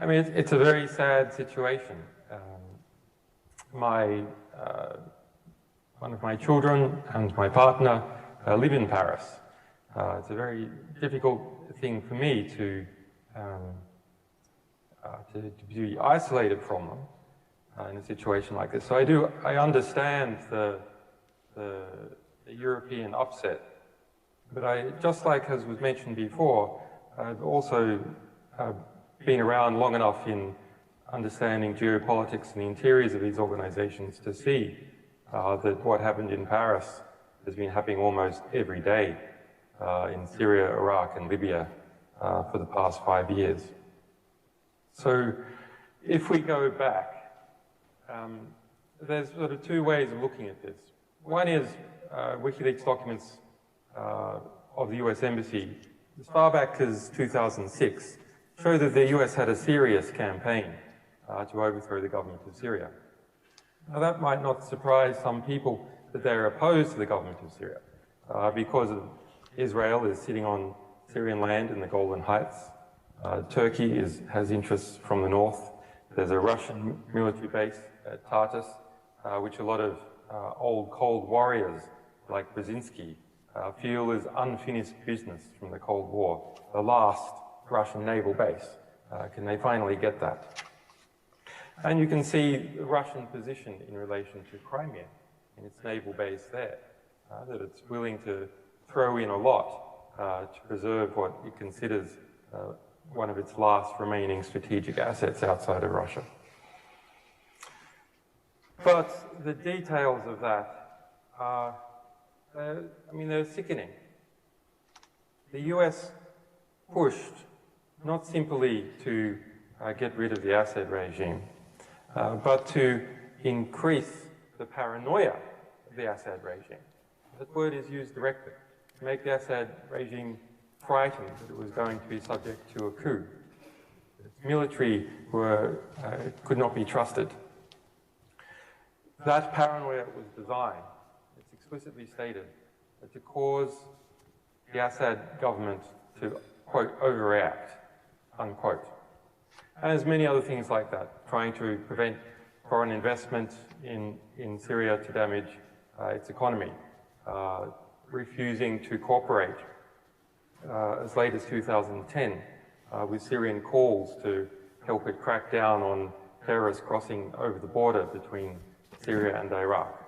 I mean, it's a very sad situation. One of my children and my partner live in Paris. It's a very difficult thing for me to be isolated from them in a situation like this. So I understand the European upset, but just like as was mentioned before, I've also been around long enough in understanding geopolitics and the interiors of these organizations to see that what happened in Paris has been happening almost every day in Syria, Iraq, and Libya for the past 5 years. So if we go back, there's sort of two ways of looking at this. One is WikiLeaks documents of the US Embassy, as far back as 2006, show that the US had a serious campaign to overthrow the government of Syria. Now that might not surprise some people that they're opposed to the government of Syria because Israel is sitting on Syrian land in the Golan Heights. Turkey has interests from the north. There's a Russian military base at Tartus, which a lot of old Cold Warriors like Brzezinski feel is unfinished business from the Cold War, the last Russian naval base. Can they finally get that? And you can see the Russian position in relation to Crimea and its naval base there, that it's willing to throw in a lot to preserve what it considers one of its last remaining strategic assets outside of Russia. But the details of that are, they're sickening. The US pushed not simply to get rid of the Assad regime, but to increase the paranoia of the Assad regime. That word is used directly, to make the Assad regime frightened that it was going to be subject to a coup. Its military could not be trusted. That paranoia was designed, it's explicitly stated, to cause the Assad government to, quote, overreact, unquote. And there's many other things like that, trying to prevent foreign investment in Syria to damage its economy, refusing to cooperate as late as 2010 with Syrian calls to help it crack down on terrorists crossing over the border between Syria and Iraq.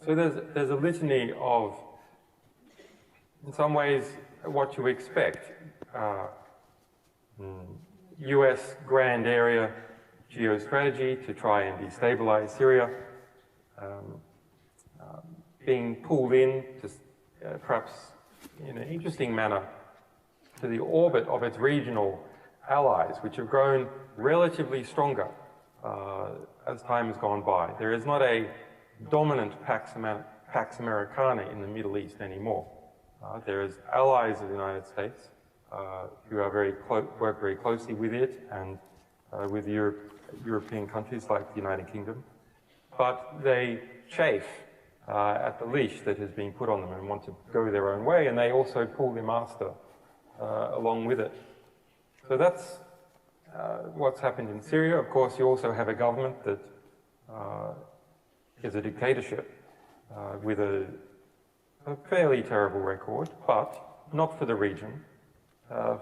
So there's a litany of, in some ways, what you expect. US grand area geostrategy to try and destabilize Syria, being pulled in to perhaps in an interesting manner to the orbit of its regional allies, which have grown relatively stronger as time has gone by. There is not a dominant Pax Americana in the Middle East anymore. There is allies of the United States who are work very closely with it and with European countries like the United Kingdom, but they chafe at the leash that has been put on them and want to go their own way, and they also pull their master along with it. So that's what's happened in Syria. Of course, you also have a government that is a dictatorship with a fairly terrible record, but not for the region.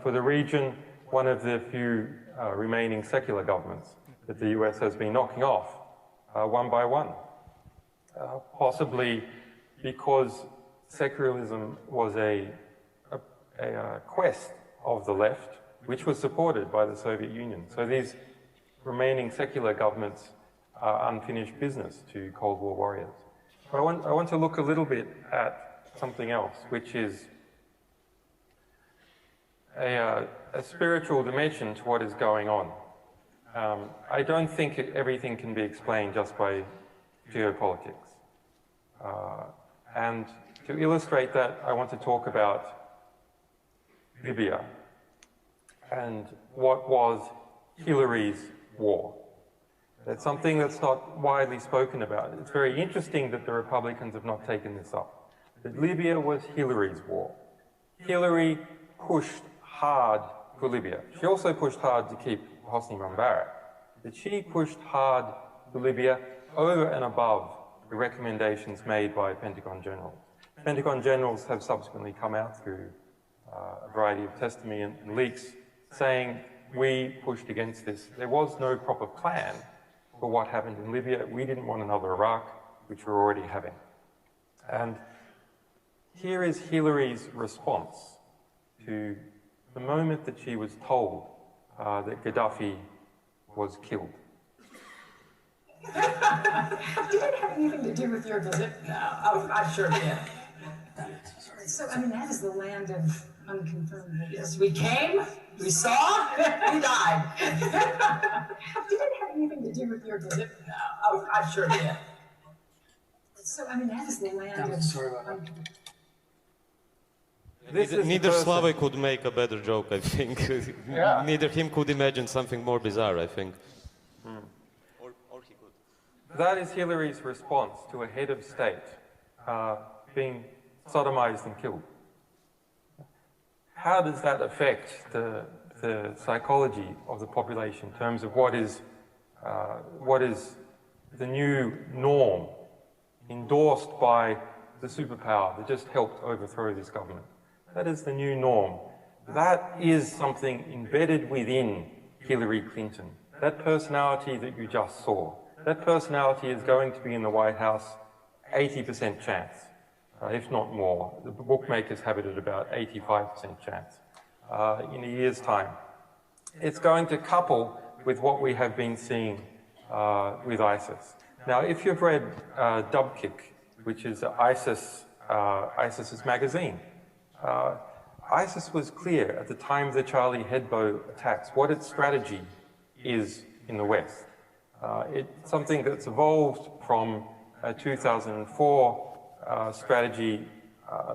For the region, one of the few remaining secular governments that the US has been knocking off one by one. Possibly because secularism was a quest of the left, which was supported by the Soviet Union. So these remaining secular governments are unfinished business to Cold War warriors. But I want to look a little bit at something else, which is a spiritual dimension to what is going on. I don't think everything can be explained just by geopolitics. And to illustrate that, I want to talk about Libya and what was Hillary's war. That's something that's not widely spoken about. It's very interesting that the Republicans have not taken this up. But Libya was Hillary's war. Hillary pushed hard for Libya. She also pushed hard to keep Hosni Mubarak, but she pushed hard for Libya over and above the recommendations made by Pentagon generals. Pentagon generals have subsequently come out through a variety of testimony and leaks saying we pushed against this. There was no proper plan for what happened in Libya. We didn't want another Iraq, which we're already having. And here is Hillary's response to the moment that she was told that Gaddafi was killed. Did it have anything to do with your visit? No, oh, I sure did. So, I mean, that is the land of unconfirmed. Yes, we came, we saw, we died. Did it have anything to do with your visit? No, oh, I sure did. So, I mean, that is the land of... Sorry about that. Neither Slavoj could make a better joke, I think. Yeah. Neither him could imagine something more bizarre, I think. Or he could. That is Hillary's response to a head of state being sodomized and killed. How does that affect the psychology of the population in terms of what is the new norm endorsed by the superpower that just helped overthrow this government? That is the new norm. That is something embedded within Hillary Clinton. That personality that you just saw, that personality is going to be in the White House 80% chance, if not more. The bookmakers have it at about 85% chance in a year's time. It's going to couple with what we have been seeing with ISIS. Now, if you've read Dubkick, which is ISIS's magazine, ISIS was clear at the time of the Charlie Hebdo attacks what its strategy is in the West. It's something that's evolved from a 2004 strategy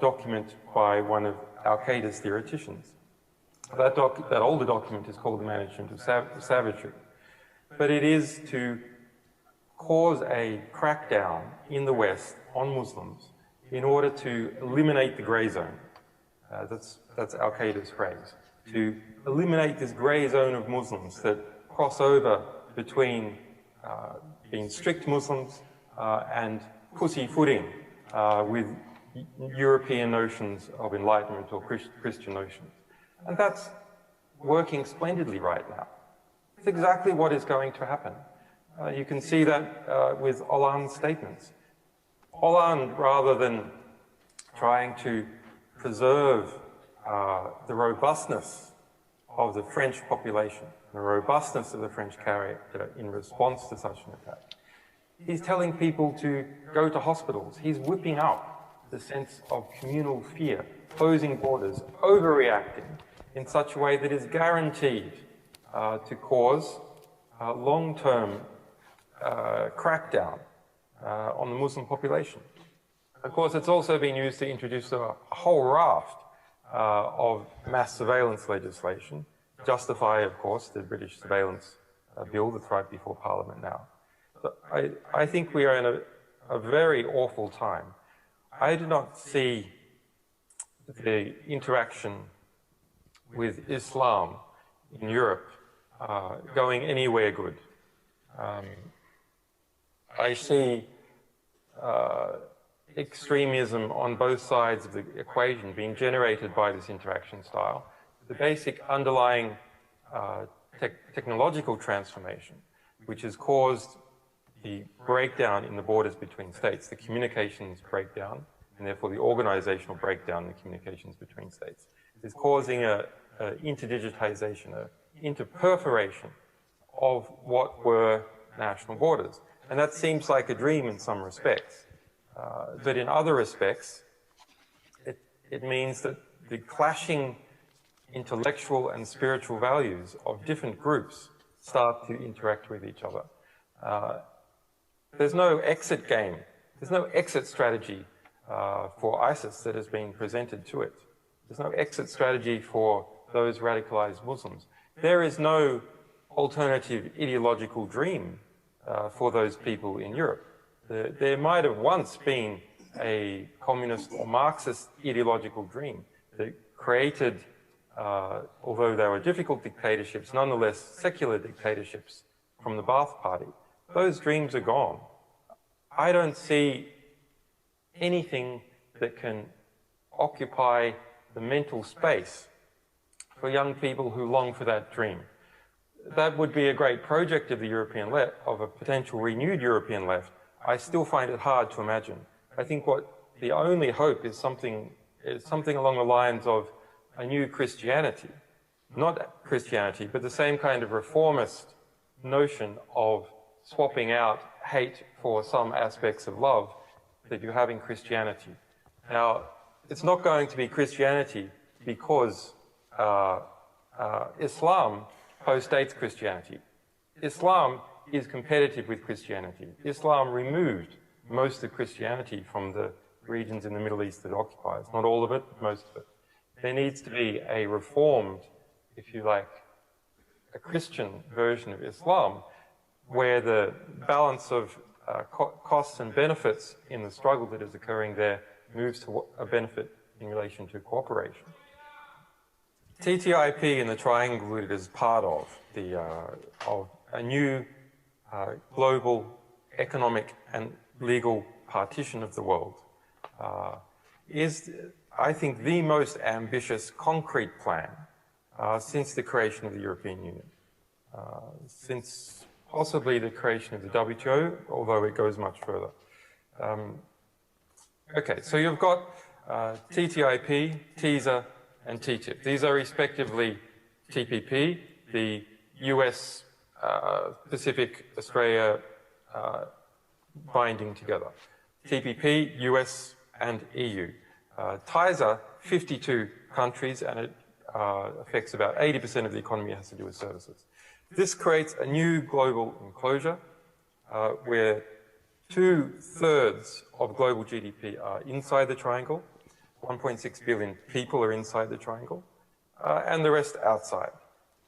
document by one of Al-Qaeda's theoreticians. That older document is called The Management of Savagery. But it is to cause a crackdown in the West on Muslims in order to eliminate the grey zone. That's Al-Qaeda's phrase. To eliminate this grey zone of Muslims that cross over between being strict Muslims and pussyfooting with European notions of enlightenment or Christian notions. And that's working splendidly right now. It's exactly what is going to happen. You can see that with Hollande's statements. Hollande, rather than trying to preserve the robustness of the French population, the robustness of the French character in response to such an attack, he's telling people to go to hospitals. He's whipping up the sense of communal fear, closing borders, overreacting in such a way that is guaranteed to cause long-term crackdown on the Muslim population. Of course, it's also been used to introduce a whole raft of mass surveillance legislation, justify, of course, the British surveillance bill that's right before Parliament now. But I think we are in a very awful time. I do not see the interaction with Islam in Europe going anywhere good. I see extremism on both sides of the equation being generated by this interaction style. The basic underlying technological transformation, which has caused the breakdown in the borders between states, the communications breakdown, and therefore the organizational breakdown in the communications between states, is causing an interdigitization, an interperforation of what were national borders. And that seems like a dream in some respects. But in other respects, it means that the clashing intellectual and spiritual values of different groups start to interact with each other. There's no exit game. There's no exit strategy for ISIS that has been presented to it. There's no exit strategy for those radicalized Muslims. There is no alternative ideological dream for those people in Europe. There might have once been a communist or Marxist ideological dream that created although they were difficult dictatorships, nonetheless secular dictatorships from the Ba'ath Party, those dreams are gone. I don't see anything that can occupy the mental space for young people who long for that dream. That would be a great project of the European left, of a potential renewed European left. I still find it hard to imagine. I think what the only hope is something along the lines of a new Christianity. Not Christianity, but the same kind of reformist notion of swapping out hate for some aspects of love that you have in Christianity. Now, it's not going to be Christianity because Islam postdates Christianity. Islam is competitive with Christianity. Islam removed most of Christianity from the regions in the Middle East that it occupies. Not all of it, but most of it. There needs to be a reformed, if you like, a Christian version of Islam where the balance of costs and benefits in the struggle that is occurring there moves to a benefit in relation to cooperation. TTIP and the triangle that it is part of a new global economic and legal partition of the world is, I think, the most ambitious concrete plan since the creation of the European Union, since possibly the creation of the WTO, although it goes much further. Okay, so you've got TTIP, TISA, and TTIP. These are respectively TPP, the US, Pacific, Australia binding together. TPP, US and EU. TISA, 52 countries, and it affects about 80% of the economy, has to do with services. This creates a new global enclosure where 2/3 of global GDP are inside the triangle, 1.6 billion people are inside the triangle, and the rest outside.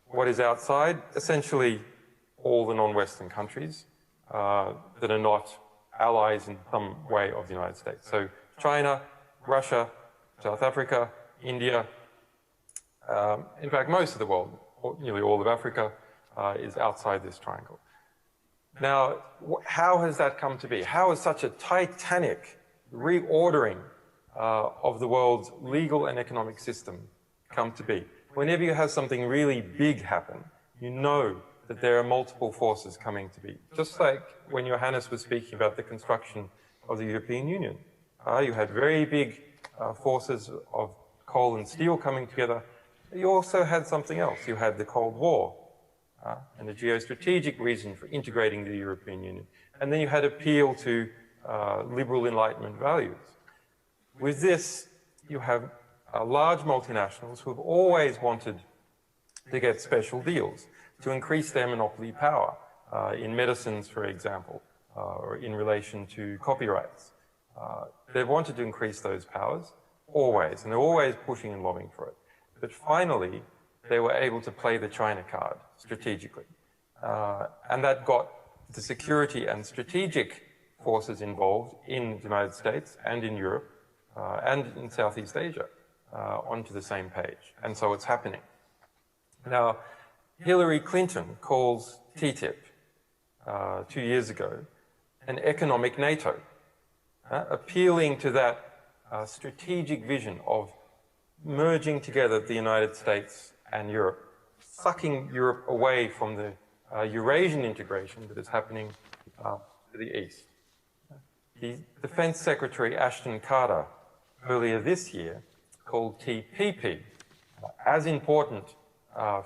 What is outside? Essentially all the non-Western countries that are not allies in some way of the United States. So China, Russia, South Africa, India, in fact most of the world, nearly all of Africa, is outside this triangle. Now, how has that come to be? How has such a titanic reordering of the world's legal and economic system come to be? Whenever you have something really big happen, you know that there are multiple forces coming to be. Just like when Johannes was speaking about the construction of the European Union. You had very big forces of coal and steel coming together. You also had something else. You had the Cold War and the geostrategic reason for integrating the European Union. And then you had appeal to liberal Enlightenment values. With this, you have large multinationals who have always wanted to get special deals, to increase their monopoly power in medicines, for example, or in relation to copyrights. They've wanted to increase those powers, always, and they're always pushing and lobbying for it. But finally, they were able to play the China card strategically. And that got the security and strategic forces involved in the United States and in Europe and in Southeast Asia onto the same page. And so it's happening. Now, Hillary Clinton calls TTIP 2 years ago an economic NATO, appealing to that strategic vision of merging together the United States and Europe, sucking Europe away from the Eurasian integration that is happening to the east. The Defense Secretary Ashton Carter earlier this year called TPP as important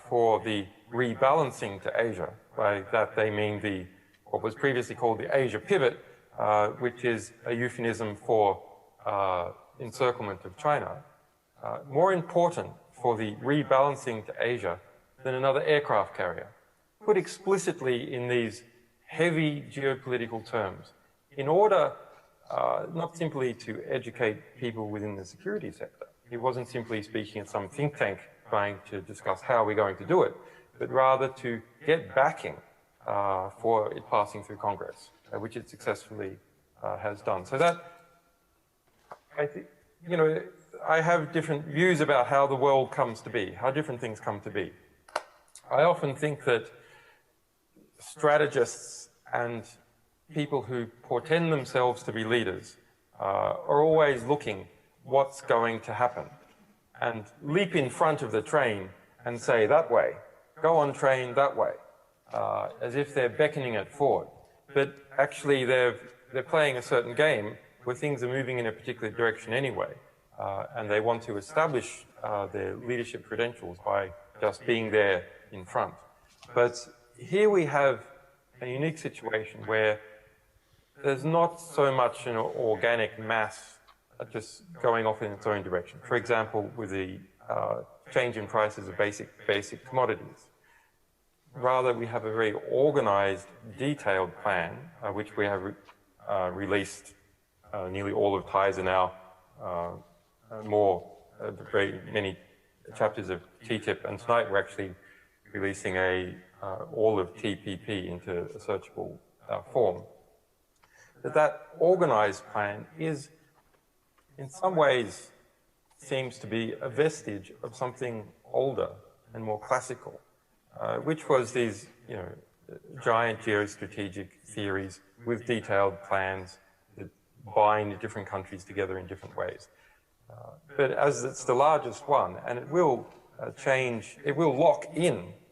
for the rebalancing to Asia. By that they mean what was previously called the Asia pivot, which is a euphemism for encirclement of China. More important for the rebalancing to Asia than another aircraft carrier. Put explicitly in these heavy geopolitical terms, in order not simply to educate people within the security sector. He wasn't simply speaking at some think tank trying to discuss how we're going to do it, but rather to get backing for it passing through Congress, which it successfully has done. So that, I think, I have different views about how the world comes to be, how different things come to be. I often think that strategists and people who portend themselves to be leaders are always looking what's going to happen and leap in front of the train and say that way, go on train that way, as if they're beckoning it forward. But actually they're playing a certain game where things are moving in a particular direction anyway, and they want to establish their leadership credentials by just being there in front. But here we have a unique situation where there's not so much an organic mass just going off in its own direction. For example, with the change in prices of basic commodities. Rather, we have a very organized, detailed plan, which we have released. Nearly all of TISA now, very many chapters of TTIP, and tonight we're actually releasing all of TPP into a searchable form. That organized plan is, in some ways, seems to be a vestige of something older and more classical, which was these, giant geostrategic theories with detailed plans that bind different countries together in different ways. But as it's the largest one, and it will it will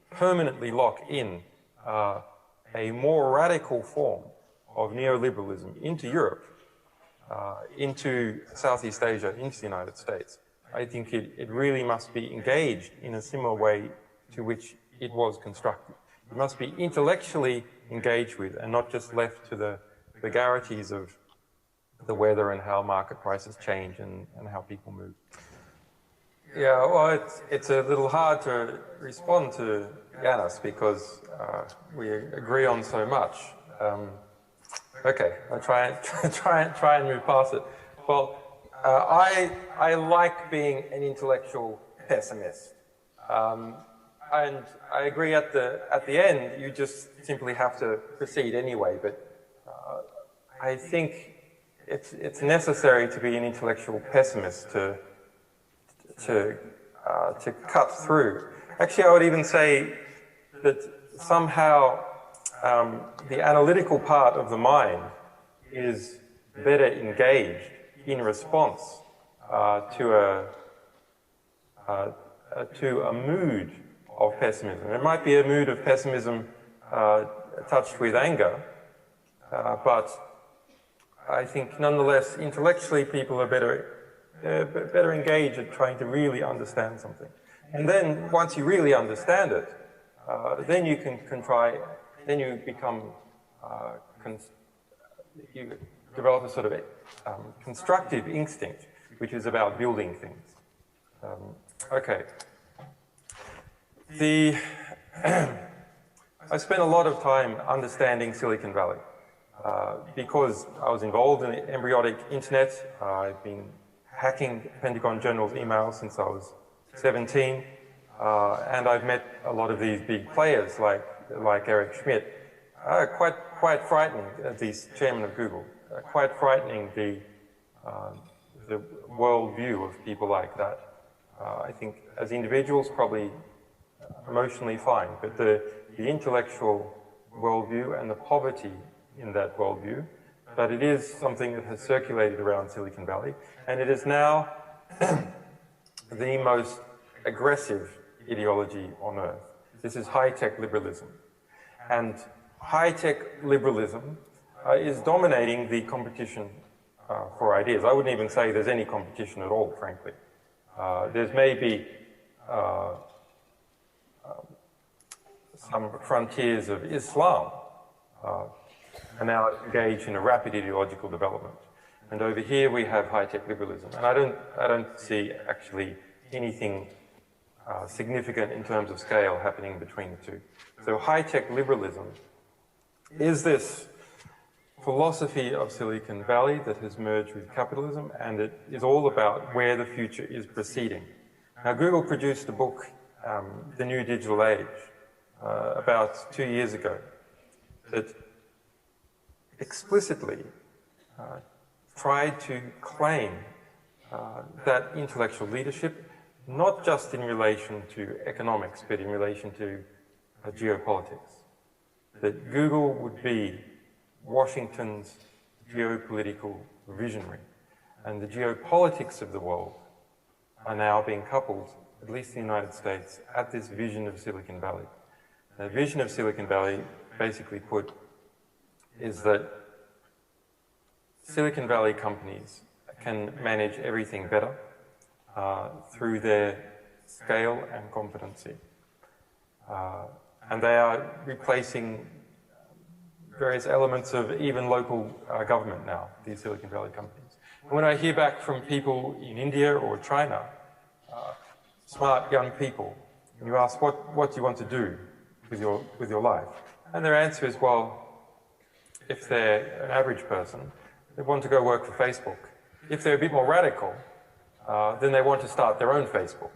permanently lock in a more radical form of neoliberalism into Europe, into Southeast Asia, into the United States. I think it really must be engaged in a similar way to which it was constructed. It must be intellectually engaged with and not just left to the vagaries of the weather and how market prices change and how people move. Yeah, well, it's a little hard to respond to Yanis because we agree on so much. Okay, I'll try and move past it. Well, I like being an intellectual pessimist, and I agree at the end you just simply have to proceed anyway. But I think it's necessary to be an intellectual pessimist to cut through. Actually, I would even say that somehow the analytical part of the mind is better engaged in response to a mood of pessimism. It might be a mood of pessimism touched with anger, but I think nonetheless intellectually people are better engaged at trying to really understand something. And then once you really understand it, then you then you become, you develop a sort of constructive instinct, which is about building things. Okay. I spent a lot of time understanding Silicon Valley because I was involved in the embryonic internet. I've been hacking Pentagon General's emails since I was 17, and I've met a lot of these big players like Eric Schmidt. Quite frightening, the chairman of Google. Quite frightening the worldview of people like that. I think as individuals, probably emotionally fine, but the intellectual worldview and the poverty in that worldview, but it is something that has circulated around Silicon Valley, and it is now the most aggressive ideology on earth. This is high-tech liberalism. And high-tech liberalism is dominating the competition for ideas. I wouldn't even say there's any competition at all, frankly. There's maybe some frontiers of Islam are now engaged in a rapid ideological development. And over here we have high-tech liberalism. And I don't see actually anything significant in terms of scale happening between the two. So high-tech liberalism is this philosophy of Silicon Valley that has merged with capitalism, and it is all about where the future is proceeding. Now, Google produced a book, The New Digital Age, about 2 years ago, that explicitly tried to claim that intellectual leadership, not just in relation to economics, but in relation to geopolitics. That Google would be Washington's geopolitical visionary, and the geopolitics of the world are now being coupled, at least in the United States, at this vision of Silicon Valley. The vision of Silicon Valley, basically put, is that Silicon Valley companies can manage everything better through their scale and competency. And they are replacing various elements of even local government now, these Silicon Valley companies. And when I hear back from people in India or China, smart young people, and you ask, what do you want to do with your life? And their answer is, well, if they're an average person, they want to go work for Facebook. If they're a bit more radical, then they want to start their own Facebook.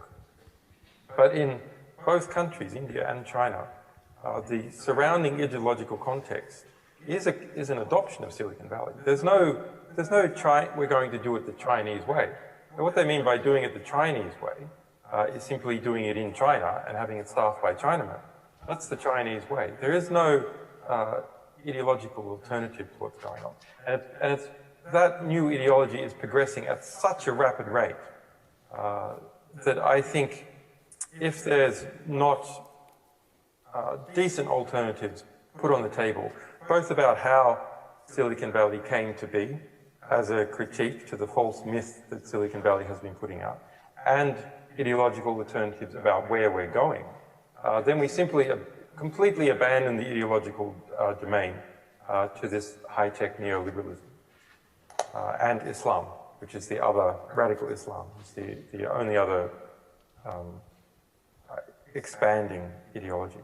But in both countries, India and China, the surrounding ideological context is an adoption of Silicon Valley. There's no we're going to do it the Chinese way. And what they mean by doing it the Chinese way is simply doing it in China and having it staffed by Chinamen. That's the Chinese way. There is no ideological alternative to what's going on. And it's that new ideology is progressing at such a rapid rate that I think if there's not decent alternatives put on the table, both about how Silicon Valley came to be as a critique to the false myth that Silicon Valley has been putting out, and ideological alternatives about where we're going, then we simply completely abandon the ideological domain to this high-tech neoliberalism. And Islam, which is the other, radical Islam, is the only other expanding ideology.